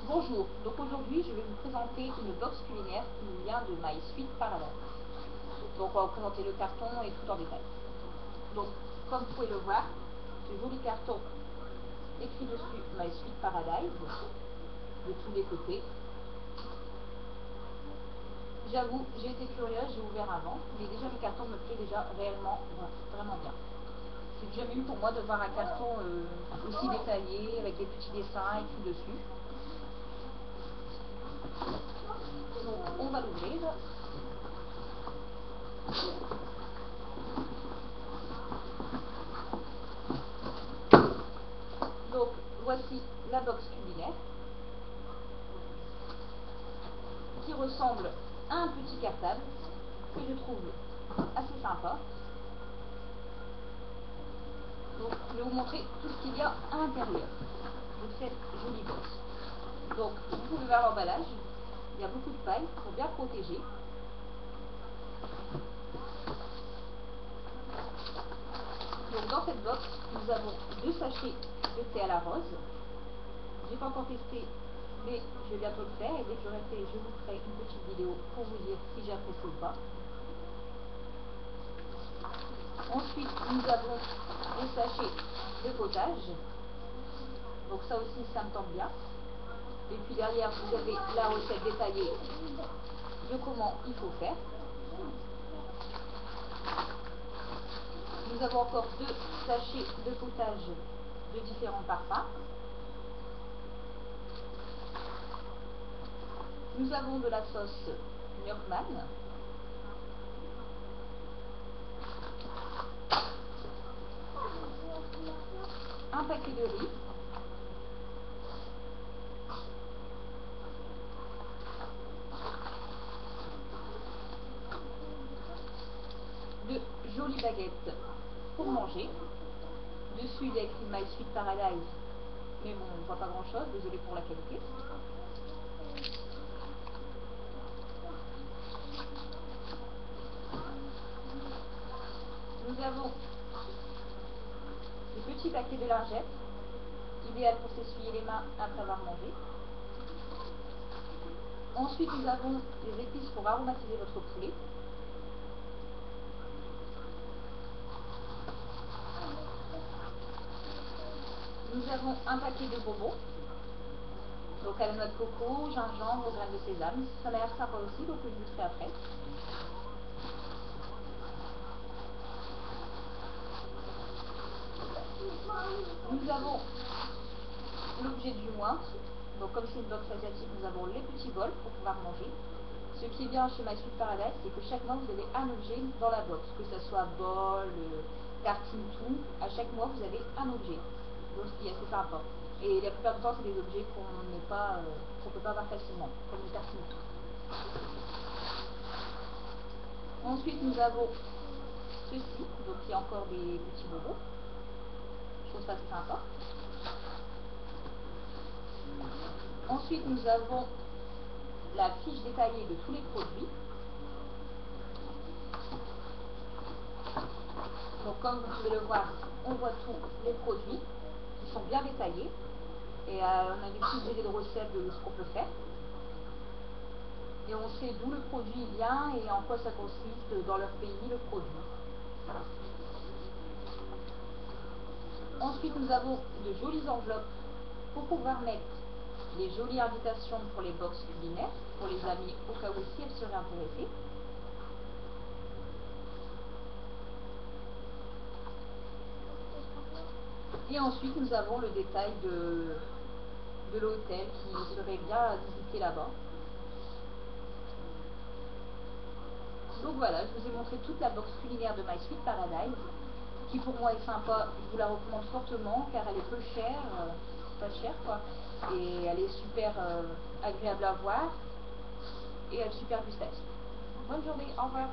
Bonjour, donc aujourd'hui je vais vous présenter une box culinaire qui nous vient de My Sweet Paradise. Donc on va vous présenter le carton et tout en détail. Donc comme vous pouvez le voir, ce joli carton écrit dessus My Sweet Paradise de tous les côtés. J'avoue, j'ai été curieuse, j'ai ouvert avant, mais déjà le carton me plaît déjà réellement, vraiment bien. C'est jamais eu pour moi de voir un carton aussi détaillé avec des petits dessins écrits dessus. Donc on va l'ouvrir. Donc voici la box culinaire qui ressemble à un petit cartable que je trouve assez sympa. Donc je vais vous montrer tout ce qu'il y a à l'intérieur de cette jolie box. Donc vous pouvez voir l'emballage, il y a beaucoup de paille pour bien protéger. Donc dans cette box, nous avons 2 sachets de thé à la rose. J'ai pas encore testé, mais je vais bientôt le faire, et dès que j'aurai fait, je vous ferai une petite vidéo pour vous dire si j'ai apprécié ou pas. Ensuite, nous avons les sachets de potage. Donc ça aussi, ça me tente bien. Et puis derrière, vous avez la recette détaillée de comment il faut faire. Nous avons encore 2 sachets de potage de différents parfums. Nous avons de la sauce Nurkman. Un paquet de riz. De jolies baguettes pour manger. Dessus, il y a écrit My Sweet Paradise, mais bon, on ne voit pas grand chose, désolé pour la qualité. Nous avons des petits paquets de lingettes, idéal pour s'essuyer les mains après avoir mangé. Ensuite, nous avons des épices pour aromatiser votre poulet. Nous avons un paquet de bonbons, donc à la noix de coco, gingembre, graines de sésame. Ça m'a l'air sympa aussi, donc je vous ferai après. Nous avons l'objet du mois. Donc comme c'est une box asiatique, nous avons les petits bols pour pouvoir manger. Ce qui est bien chez My Sweet Paradise, c'est que chaque mois vous avez un objet dans la box, que ce soit bol, tartine, tout. À chaque mois vous avez un objet, donc ce qui est assez sympa. Et la plupart du temps c'est des objets qu'on ne peut pas avoir facilement, comme les tartines tout. Ensuite nous avons ceci, donc il y a encore des petits bonbons. Je trouve ça assez sympa. Ensuite nous avons la fiche détaillée de tous les produits. Donc comme vous pouvez le voir, on voit tous les produits qui sont bien détaillés. Et on a des petites idées de recettes de ce qu'on peut faire. Et on sait d'où le produit vient et en quoi ça consiste dans leur pays, le produit. Ensuite, nous avons de jolies enveloppes pour pouvoir mettre les jolies invitations pour les box culinaires, pour les amis au cas où si elles seraient intéressées. Et ensuite, nous avons le détail de l'hôtel qui serait bien à visiter là-bas. Donc voilà, je vous ai montré toute la box culinaire de My Sweet Paradise, qui pour moi est sympa. Je vous la recommande fortement car elle est peu chère, pas chère quoi, et elle est super agréable à voir et elle est super gustative. Bonne journée, au revoir.